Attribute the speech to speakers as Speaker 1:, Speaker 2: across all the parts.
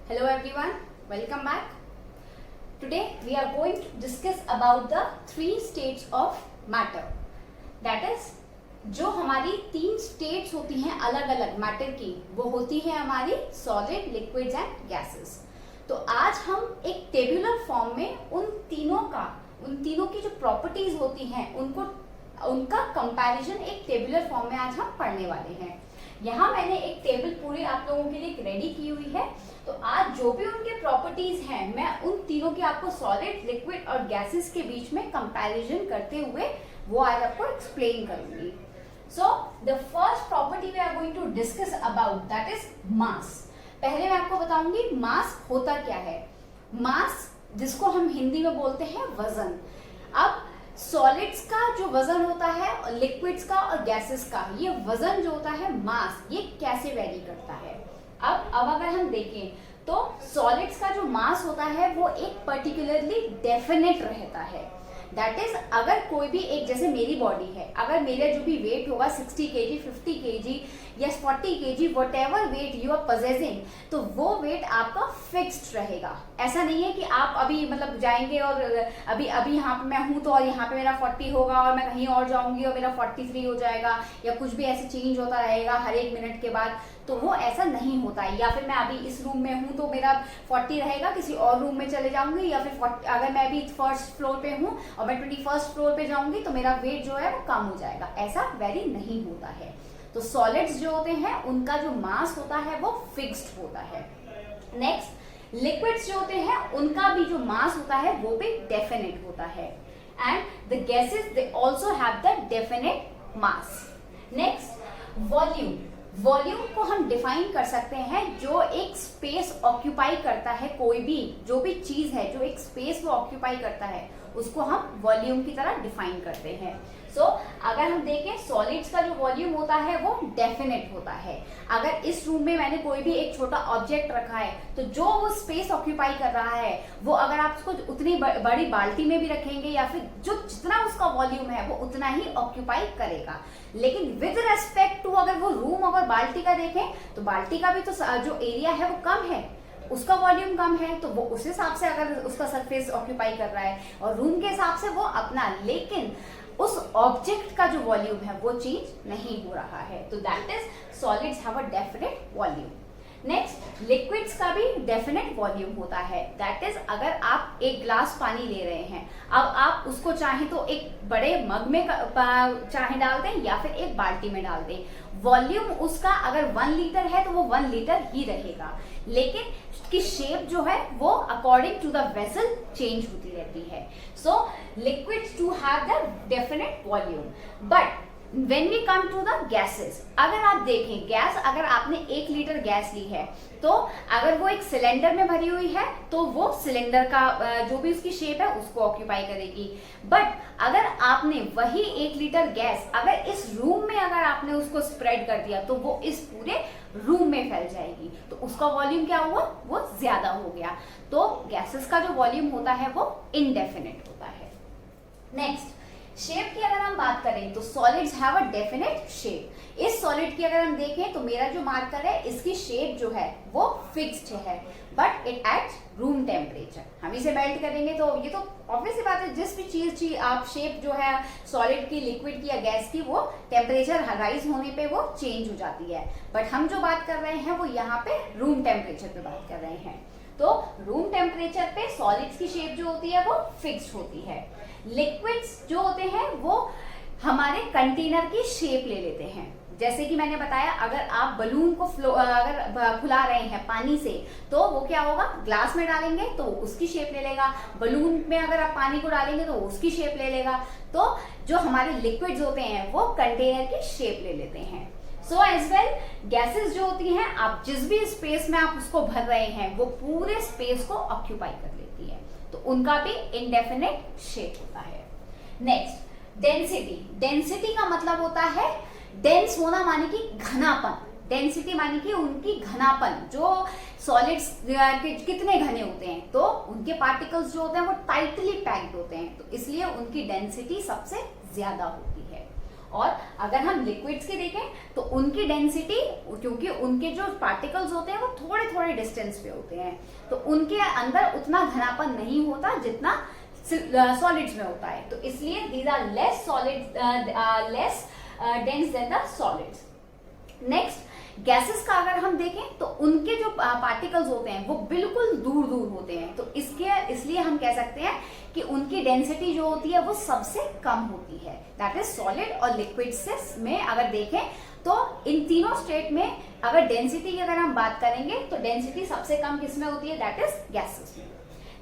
Speaker 1: Hello everyone, welcome back. Today we are going to discuss about the three states of matter. That is, जो हमारी तीन states होती हैं अलग अलग मैटर की, वो होती है हमारी सॉलिड, लिक्विड्स एंड गैसेस. तो आज हम एक टेबुलर फॉर्म में उन तीनों की जो प्रॉपर्टीज होती हैं उनका कंपैरिजन एक टेबुलर फॉर्म में आज हम पढ़ने वाले हैं. यहाँ मैंने एक टेबल पूरी आप लोगों के लिए रेडी की हुई है. तो आज जो भी उनके प्रॉपर्टीज हैं, मैं उन तीनों की आपको सॉलिड, लिक्विड और गैसेस के बीच में कंपैरिजन करते हुए वो आज आपको एक्सप्लेन करूंगी. So the first property we are going to discuss about that is mass. पहले मैं आपको बताऊंगी मास होता क्या है. मास, जिसको हम हिंदी में बोलते हैं वजन. अब सॉलिड्स का जो वजन होता है और लिक्विड्स का और गैसेस का, ये वजन जो होता है मास, ये कैसे वेरी करता है. अब अगर हम देखें तो सॉलिड्स का जो मास होता है वो एक पर्टिकुलरली डेफिनेट रहता है. दैट इज, अगर कोई भी एक, जैसे मेरी बॉडी है, अगर मेरा जो भी वेट होगा 60 kg, 50 kg या 40 kg, whatever weight you are possessing, तो वो वेट आपका फिक्स्ड रहेगा. ऐसा नहीं है कि आप अभी मतलब जाएंगे और अभी यहाँ पे मैं हूं तो और यहाँ पे मेरा 40 होगा और मैं कहीं और जाऊंगी और मेरा 43 हो जाएगा, या कुछ भी ऐसे चेंज होता रहेगा हर एक मिनट के बाद. तो वो ऐसा नहीं होता है. या फिर मैं अभी इस रूम में हूं तो मेरा 40 रहेगा, किसी और रूम में चले जाऊंगी, या फिर अगर मैं अभी फर्स्ट फ्लोर पे हूं और मैं 21st फ्लोर पे जाऊंगी तो मेरा वेट जो है वो कम हो जाएगा. ऐसा वेरी नहीं होता है. तो सॉलिड्स जो होते हैं उनका जो मास होता है वो फिक्स्ड होता है. नेक्स्ट, लिक्विड्स जो होते हैं उनका भी जो मास होता है वो भी डेफिनेट होता है. And the gases they also have the definite mass. Next, volume. Volume को हम डिफाइन कर सकते हैं जो एक स्पेस ऑक्यूपाई करता है. कोई भी जो भी चीज है जो एक स्पेस वो ऑक्यूपाई करता है उसको हम वॉल्यूम की तरह डिफाइन करते हैं. सो अगर हम देखें सॉलिड्स का जो वॉल्यूम होता है वो डेफिनेट होता है. अगर इस रूम में मैंने कोई भी एक छोटा ऑब्जेक्ट रखा है तो जो वो स्पेस ऑक्यूपाई कर रहा है वो, अगर आप उसको उतनी बड़ी बाल्टी में भी रखेंगे या फिर जो जितना उसका वॉल्यूम है वो उतना ही ऑक्यूपाई करेगा. लेकिन विद रेस्पेक्ट टू अगर वो रूम अगर बाल्टी का देखें तो बाल्टी का भी तो जो एरिया है वो कम है, उसका वॉल्यूम कम है, तो वो उस हिसाब से अगर उसका सरफेस ऑक्यूपाई कर रहा है, और रूम के हिसाब से वो अपना. लेकिन उस ऑब्जेक्ट का जो वॉल्यूम है वो चेंज नहीं हो रहा है. तो that is solids have a definite volume. Next, liquids का भी डेफिनेट वॉल्यूम होता है. दैट इज, अगर आप एक ग्लास पानी ले रहे हैं, अब आप उसको चाहे तो एक बड़े मग में चाहे डाल दें या फिर एक बाल्टी में डाल दें, वॉल्यूम उसका अगर 1 लीटर है तो वो 1 लीटर ही रहेगा. लेकिन उसकी शेप जो है वो according to the vessel change होती रहती है. So liquids to have the definite volume. But when we come to the gases, अगर आप देखें गैस, अगर आपने 1 लीटर गैस ली है तो अगर वो एक सिलेंडर में भरी हुई है तो वो सिलेंडर का जो भी उसकी शेप है उसको ऑक्यूपाई करेगी. बट अगर आपने वही 1 लीटर गैस अगर इस रूम में अगर आपने उसको स्प्रेड कर दिया तो वो इस पूरे रूम में फैल जाएगी. तो उसका वॉल्यूम क्या हुआ, वो ज्यादा हो गया. तो गैसेस का जो वॉल्यूम होता है वो इनडेफिनेट होता है. नेक्स्ट, शेप की अगर हम बात करें तो solids have a definite shape. इस सॉलिड की अगर हम देखें तो मेरा जो मार्कर है इसकी शेप जो है वो फिक्स्ड है, but it at room temperature. हम इसे मेल्ट करेंगे तो ये तो ऑब्वियस सी बात है, जिस भी चीज आप शेप जो है सॉलिड की, लिक्विड की या गैस की, वो टेम्परेचर राइज होने पे वो चेंज हो जाती है. बट हम जो बात कर रहे हैं वो यहाँ पे रूम टेम्परेचर पे बात कर रहे हैं. तो रूम टेम्परेचर पे सॉलिड्स की शेप जो होती है वो फिक्स्ड होती है. लिक्विड्स जो होते हैं वो हमारे कंटेनर की शेप ले लेते हैं. जैसे कि मैंने बताया, अगर आप बलून को अगर फुला रहे हैं पानी से तो वो क्या होगा, ग्लास में डालेंगे तो उसकी शेप ले लेगा, बलून में अगर आप पानी को डालेंगे तो उसकी शेप ले लेगा. तो जो हमारे लिक्विड्स होते हैं वो कंटेनर की शेप ले लेते हैं. सो एज वेल गैसेस जो होती हैं, आप जिस भी स्पेस में आप उसको भर रहे हैं वो पूरे स्पेस को ऑक्यूपाई कर लेती है. तो उनका भी इनडेफिनेट शेप होता है. Next, density. डेंसिटी का मतलब होता है डेंस होना, माने कि घनापन. डेंसिटी माने कि उनकी घनापन, जो सॉलिड्स कितने घने होते हैं, तो उनके पार्टिकल्स जो होते हैं वो टाइटली पैक्ड होते हैं, तो इसलिए उनकी डेंसिटी सबसे ज्यादा होती है. और अगर हम लिक्विड्स की देखें तो उनकी डेंसिटी, क्योंकि उनके जो पार्टिकल्स होते हैं वो थोड़े थोड़े डिस्टेंस पे होते हैं, तो उनके अंदर उतना घनापन नहीं होता जितना सॉलिड्स में होता है, तो इसलिए these are less solid, less dense than the solids. Next, gases का अगर हम देखें तो उनके जो पार्टिकल्स होते हैं वो बिल्कुल दूर दूर होते हैं, तो इसलिए हम कह सकते हैं कि उनकी डेंसिटी जो होती है वो सबसे कम होती है, दैट इज सॉलिड और लिक्विड से में अगर देखें तो इन तीनों स्टेट में अगर डेंसिटी की अगर हम बात करेंगे तो डेंसिटी सबसे कम किसमें होती है, दैट इज गैसेस में।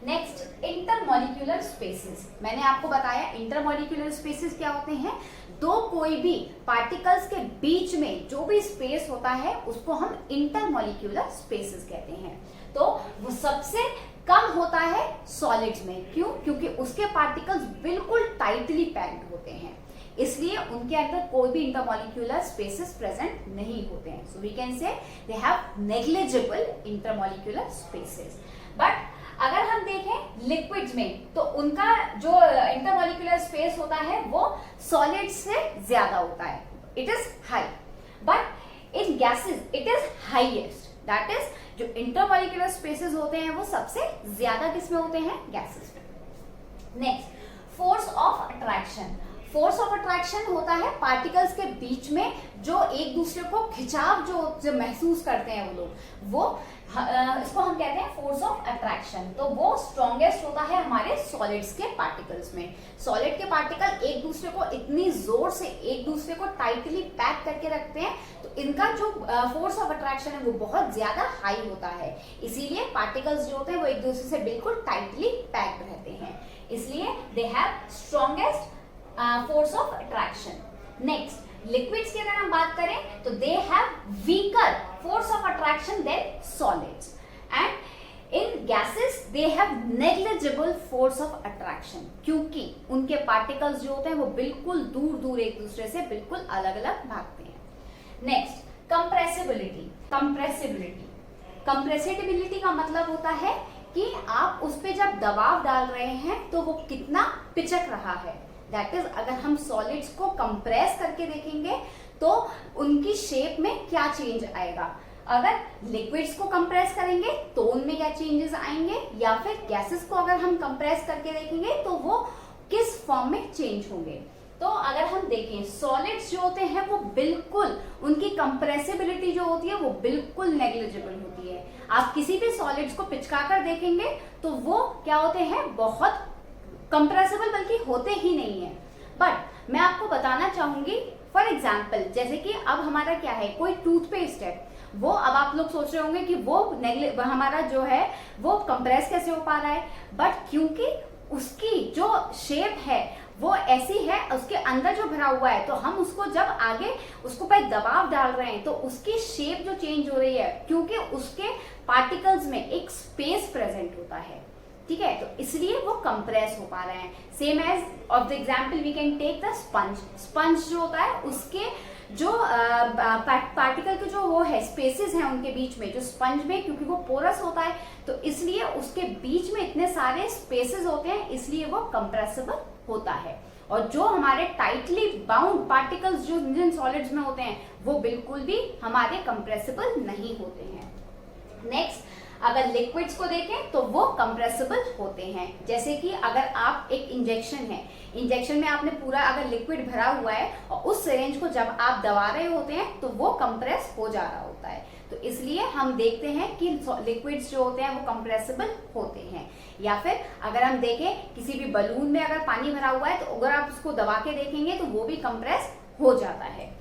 Speaker 1: Next, intermolecular spaces. मैंने आपको बताया इंटरमॉलिक्यूलर स्पेसेस क्या होते हैं, दो कोई भी पार्टिकल्स के बीच में जो भी स्पेस होता है उसको हम इंटरमॉलिक्यूलर स्पेसेस कहते हैं। तो वो सबसे कम होता है सॉलिड्स में, क्यों? क्योंकि उसके पार्टिकल्स बिल्कुल टाइटली पैक्ड होते हैं, इसलिए उनके अंदर कोई भी इंटरमॉलिक्यूलर स्पेसेस प्रेजेंट नहीं होते हैं। सो we can say they have negligible intermolecular spaces. But अगर हम देखें लिक्विड्स में तो उनका जो इंटरमॉलिक्यूलर स्पेस होता है वो सॉलिड से ज्यादा होता है, it is high, but in gases it is highest, that is जो इंटरमॉलिक्यूलर स्पेसेस होते हैं वो सबसे ज्यादा किसमें होते हैं, गैसेस में। Next, force of attraction. Force of attraction होता है पार्टिकल्स के बीच में जो एक दूसरे को खिंचाव जो महसूस करते हैं वो लोग, वो इसको हम कहते हैं फोर्स ऑफ अट्रैक्शन। तो वो स्ट्रॉन्गेस्ट होता है हमारे सॉलिड्स के पार्टिकल्स में। सॉलिड के पार्टिकल एक दूसरे को इतनी जोर से एक दूसरे को टाइटली पैक करके रखते हैं, तो इनका जो फोर्स ऑफ अट्रैक्शन है वो बहुत ज्यादा हाई होता है, इसीलिए पार्टिकल्स जो होते हैं वो एक दूसरे से बिल्कुल टाइटली पैक्ड रहते हैं, इसलिए they have strongest force of attraction. Next, liquids की अगर हम बात करें तो they have weaker force of attraction than solids, and in gases they have negligible force of attraction, क्योंकि उनके पार्टिकल्स जो होते हैं वो बिल्कुल दूर दूर एक दूसरे से बिल्कुल अलग अलग भागते हैं। Next, compressibility. कंप्रेसिबिलिटी का मतलब होता है कि आप उस पर जब दबाव डाल रहे हैं तो वो कितना पिचक रहा है, दैट इज अगर हम सॉलिड्स को कंप्रेस करके देखेंगे तो उनकी शेप में क्या चेंज आएगा, अगर लिक्विड्स को कंप्रेस करेंगे तो उनमें क्या चेंजेस आएंगे, या फिर गैसेस को अगर हम कंप्रेस करके देखेंगे तो वो किस फॉर्म में चेंज होंगे। तो अगर हम देखें सॉलिड्स जो होते हैं वो बिल्कुल उनकी कंप्रेसिबिलिटी जो होती है वो बिल्कुल नेग्लिजिबल होती है। आप किसी भी सॉलिड्स को पिचका कर देखेंगे तो वो क्या होते हैं, बहुत कंप्रेसिबल बल्कि होते ही नहीं है। बट मैं आपको बताना चाहूंगी फॉर एग्जाम्पल, जैसे कि अब हमारा क्या है, कोई टूथपेस्ट है, वो अब आप लोग सोच रहे होंगे कि वो हमारा जो है वो कंप्रेस कैसे हो पा रहा है, बट क्योंकि उसकी जो शेप है वो ऐसी है, उसके अंदर जो भरा हुआ है, तो हम उसको जब आगे उसको पर दबाव डाल रहे हैं तो उसकी शेप जो चेंज हो रही है, क्योंकि उसके पार्टिकल्स में एक स्पेस प्रेजेंट होता है, ठीक है, तो इसलिए वो कंप्रेस हो पा रहे हैं। Same as of the example we can take the sponge. Sponge जो होता है उसके जो पार्टिकल के जो वो है स्पेसेस हैं उनके बीच में, जो स्पंज में क्योंकि वो पोरस होता है तो इसलिए उसके बीच में इतने सारे स्पेसेस होते हैं, इसलिए वो कंप्रेसिबल होता है। और जो हमारे टाइटली बाउंड पार्टिकल्स जो जिन सॉलिड्स में होते हैं वो बिल्कुल भी हमारे कंप्रेसिबल नहीं होते हैं। नेक्स्ट, अगर लिक्विड्स को देखें तो वो कंप्रेसिबल होते हैं, जैसे कि अगर आप एक इंजेक्शन है, इंजेक्शन में आपने पूरा अगर लिक्विड भरा हुआ है और उस सिरिंज को जब आप दबा रहे होते हैं तो वो कंप्रेस हो जा रहा होता है, तो इसलिए हम देखते हैं कि लिक्विड्स जो होते हैं वो कंप्रेसिबल होते हैं। या फिर अगर हम देखें किसी भी बलून में अगर पानी भरा हुआ है तो अगर आप उसको दबा के देखेंगे तो वो भी कंप्रेस हो जाता है।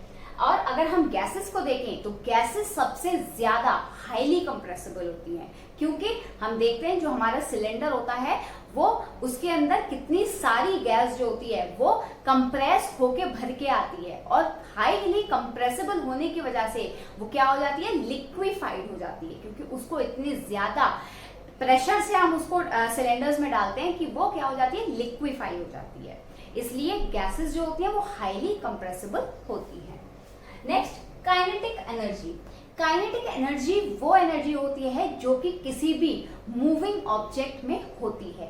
Speaker 1: और अगर हम गैसेस को देखें तो गैसेस सबसे ज्यादा हाईली कंप्रेसिबल होती हैं, क्योंकि हम देखते हैं जो हमारा सिलेंडर होता है वो उसके अंदर कितनी सारी गैस जो होती है वो कंप्रेस होके भर के आती है, और हाईली कंप्रेसिबल होने की वजह से वो क्या हो जाती है, लिक्विफाइड हो जाती है, क्योंकि उसको इतनी ज्यादा प्रेशर से हम उसको सिलेंडर्स में डालते हैं कि वो क्या हो जाती है, लिक्विफाई हो जाती है। इसलिए गैसेस जो होती है वो हाईली कंप्रेसिबल होती है। Next, kinetic energy. Kinetic energy वो एनर्जी होती है जो कि किसी भी मूविंग ऑब्जेक्ट में होती है।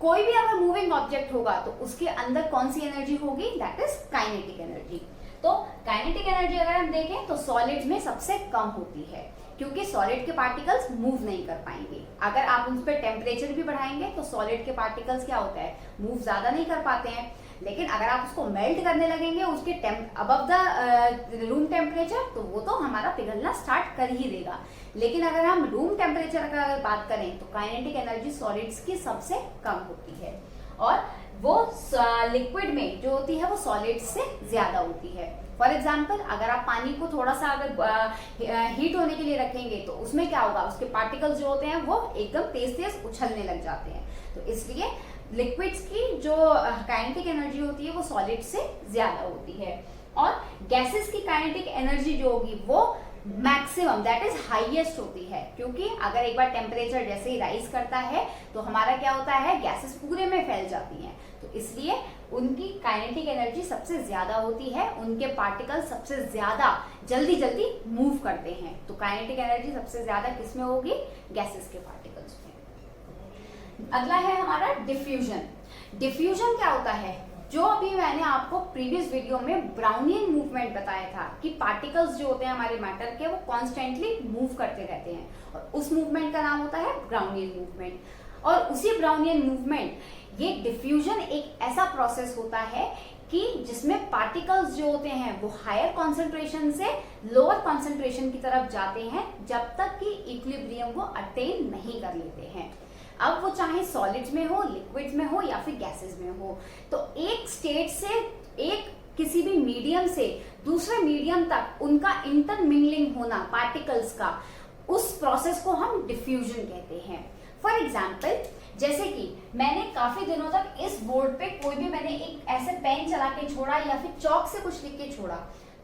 Speaker 1: कोई भी अगर मूविंग ऑब्जेक्ट होगा तो उसके अंदर कौन सी एनर्जी होगी, दैट इज काइनेटिक एनर्जी। तो काइनेटिक एनर्जी अगर हम देखें तो सॉलिड्स में सबसे कम होती है, क्योंकि सॉलिड के पार्टिकल्स मूव नहीं कर पाएंगे। अगर आप उन पर टेम्परेचर भी बढ़ाएंगे तो सॉलिड के पार्टिकल्स क्या होता है, मूव ज्यादा नहीं कर पाते हैं। लेकिन अगर आप उसको मेल्ट करने लगेंगे उसके अबव द रूम टेम्परेचर, तो वो तो हमारा पिघलना स्टार्ट कर ही देगा। लेकिन अगर हम रूम टेम्परेचर का अगर बात करें तो काइनेटिक एनर्जी सॉलिड्स की सबसे कम होती है, और वो लिक्विड में जो होती है वो सॉलिड से ज्यादा होती है। फॉर एग्जाम्पल, अगर आप पानी को थोड़ा सा अगर हीट होने के लिए रखेंगे तो उसमें क्या होगा, उसके पार्टिकल्स जो होते हैं वो एकदम तेज तेज उछलने लग जाते हैं। तो इसलिए लिक्विड्स की जो काइनेटिक एनर्जी होती है वो सॉलिड से ज्यादा होती है। और गैसेस की काइनेटिक एनर्जी जो होगी वो मैक्सिमम, दैट इज हाईएस्ट होती है, क्योंकि अगर एक बार टेम्परेचर जैसे ही राइज करता है तो हमारा क्या होता है, गैसेस पूरे में फैल जाती हैं। तो इसलिए उनकी काइनेटिक एनर्जी सबसे ज्यादा होती है, उनके पार्टिकल सबसे ज्यादा जल्दी जल्दी मूव करते हैं। तो काइनेटिक एनर्जी सबसे ज्यादा किसमें होगी, गैसेस के पार्टिकल्स में। अगला है हमारा डिफ्यूजन। डिफ्यूजन क्या होता है, जो अभी मैंने आपको प्रीवियस वीडियो में ब्राउनियन मूवमेंट बताया था कि पार्टिकल्स जो होते हैं हमारे मैटर के वो कॉन्स्टेंटली मूव करते रहते हैं, और उस मूवमेंट का नाम होता है ब्राउनियन मूवमेंट। और उसी ब्राउनियन मूवमेंट, ये डिफ्यूजन एक ऐसा प्रोसेस होता है कि जिसमें पार्टिकल्स जो होते हैं वो हायर कॉन्सेंट्रेशन से लोअर कॉन्सेंट्रेशन की तरफ जाते हैं, जब तक कि इक्विलिब्रियम वो अटेन नहीं कर लेते हैं। अब वो चाहे सॉलिड्स में हो, लिक्विड्स में हो या फिर गैसेस में हो। तो एक स्टेट से एक किसी भी मीडियम से दूसरे मीडियम तक उनका इंटरमिंगलिंग होना पार्टिकल्स का, उस प्रोसेस को हम डिफ्यूजन कहते हैं। फॉर एग्जाम्पल, जैसे कि मैंने काफी दिनों तक इस बोर्ड पे कोई भी मैंने एक ऐसे पेन चला के छोड़ा या फिर चौक से कुछ लिख के छोड़ा,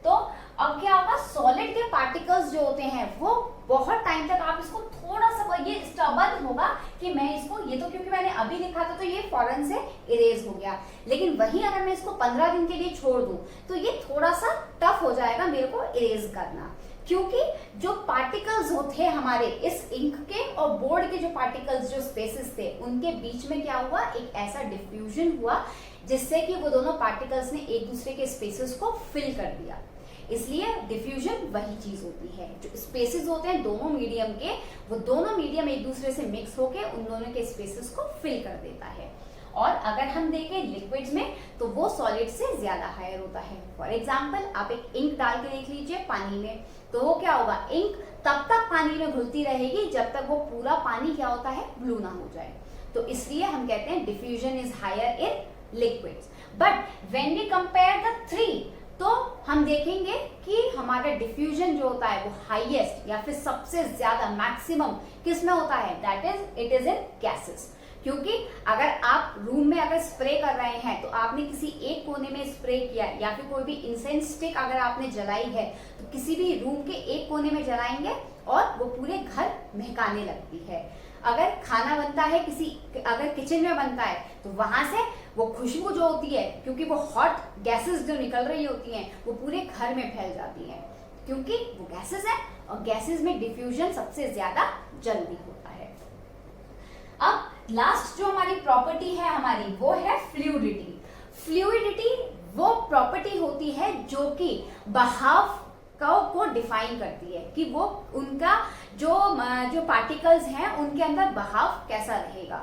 Speaker 1: तो अब क्या होगा, सॉलिड के पार्टिकल्स जो होते हैं वो बहुत टाइम तक आप इसको थोड़ा सा, ये स्टबर्न होगा कि मैं इसको, ये तो क्योंकि मैंने अभी लिखा था तो ये फौरन से इरेज हो गया। लेकिन वहीं अगर मैं इसको 15 दिन के लिए छोड़ दूं तो ये थोड़ा सा टफ हो जाएगा मेरे को इरेज करना, क्योंकि जो पार्टिकल्स होते हैं हमारे इस इंक के और बोर्ड के जो पार्टिकल्स जो स्पेसेस थे उनके बीच में क्या हुआ, एक ऐसा डिफ्यूजन हुआ जिससे कि वो दोनों पार्टिकल्स ने एक दूसरे के स्पेसेस को फिल कर दिया। इसलिए डिफ्यूजन वही चीज होती है, जो स्पेसेस होते हैं दोनों मीडियम के, वो दोनों मीडियम एक दूसरे से मिक्स होके उन दोनों के स्पेसेस को फिल कर देता है। और अगर हम देखें लिक्विड्स में तो वो सॉलिड से ज्यादा हायर होता है। फॉर एग्जाम्पल, आप एक इंक डाल के देख लीजिए पानी में, तो वो क्या होगा, इंक तब तक पानी में घुलती रहेगी जब तक वो पूरा पानी क्या होता है, ब्लू ना हो जाए। तो इसलिए हम कहते हैं diffusion is higher in liquids. But when we compare the three, तो हम देखेंगे कि हमारा डिफ्यूजन जो होता है वो हाईएस्ट या फिर सबसे ज्यादा मैक्सिमम किस में होता है, that is it is in gases. क्योंकि अगर आप रूम में अगर स्प्रे कर रहे हैं तो आपने किसी एक कोने में स्प्रे किया, या फिर कोई भी इंसेंस स्टिक अगर आपने जलाई है तो किसी भी रूम के एक कोने में जलाएंगे और वो पूरे घर महकाने लगती है। अगर खाना बनता है अगर किचन में बनता है तो वहां से वो खुशबू जो होती है, क्योंकि वो हॉट गैसेस जो निकल रही होती हैं वो पूरे घर में फैल जाती हैं, क्योंकि वो गैसेस है और गैसेस में डिफ्यूजन सबसे ज्यादा जल्दी होता है। अब लास्ट जो हमारी प्रॉपर्टी है हमारी, वो है फ्लूइडिटी। फ्लूइडिटी वो प्रॉपर्टी होती है जो कि बहाव को डिफाइन करती है, कि वो उनका जो पार्टिकल्स हैं उनके अंदर बहाव कैसा रहेगा।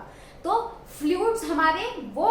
Speaker 1: तो फ्लूइड्स हमारे वो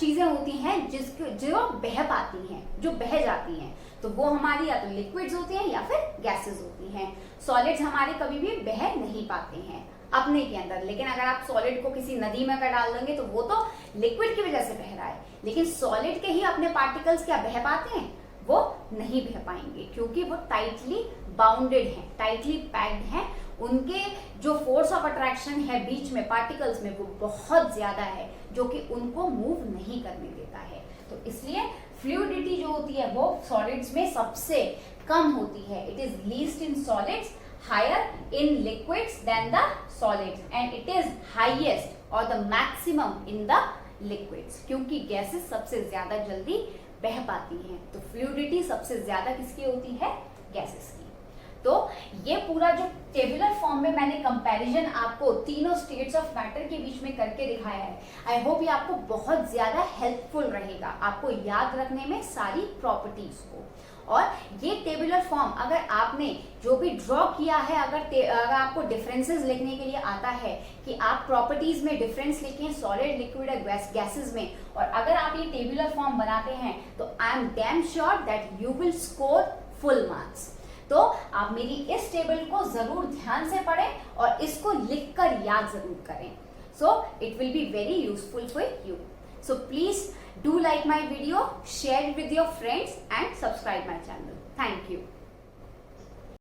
Speaker 1: चीजें होती हैं जो बह पाती हैं, जो बह जाती हैं, तो वो हमारी या तो लिक्विड्स होती हैं या फिर गैसेस होती हैं। सॉलिड्स हमारे कभी भी बह नहीं पाते हैं अपने के अंदर, लेकिन अगर आप सॉलिड को किसी नदी में अगर डाल देंगे तो वो तो लिक्विड की वजह से बह रहा है, लेकिन सॉलिड के ही अपने पार्टिकल्स क्या बह पाते हैं, वो नहीं बह पाएंगे, क्योंकि वो टाइटली बाउंडेड हैं, टाइटली पैक्ड हैं। उनके जो फोर्स ऑफ अट्रैक्शन है बीच में पार्टिकल्स में वो बहुत ज्यादा है, जो कि उनको मूव नहीं करने देता है। तो इसलिए फ्लूइडिटी जो होती है वो सॉलिड्स में सबसे कम होती है। It is least in solids, higher in liquids then the solids, and it is highest और the maximum in the liquids, क्योंकि गैसेस सबसे ज्यादा जल्दी बह पाती हैं। तो फ्लूइडिटी सबसे ज्यादा किसकी होती है, गैसेस की। तो ये पूरा जो टेबुलर फॉर्म में मैंने कंपैरिजन आपको तीनों स्टेट्स ऑफ मैटर के बीच में करके दिखाया है, आई होप ये आपको बहुत ज्यादा हेल्पफुल रहेगा आपको याद रखने में सारी प्रॉपर्टीज को। और ये टेबुलर फॉर्म अगर आपने जो भी ड्रॉ किया है, अगर आपको डिफरेंसेस लिखने के लिए आता है कि आप प्रॉपर्टीज में डिफरेंस लिखें सॉलिड, लिक्विड और गैसेस में, और अगर आप ये टेबुलर फॉर्म बनाते हैं तो I am damn sure that you will score full marks. तो आप मेरी इस टेबल को जरूर ध्यान से पढ़ें और इसको लिखकर याद जरूर करें। So it will be very useful for you. So please do like my video, share it with your friends and subscribe my channel. Thank you.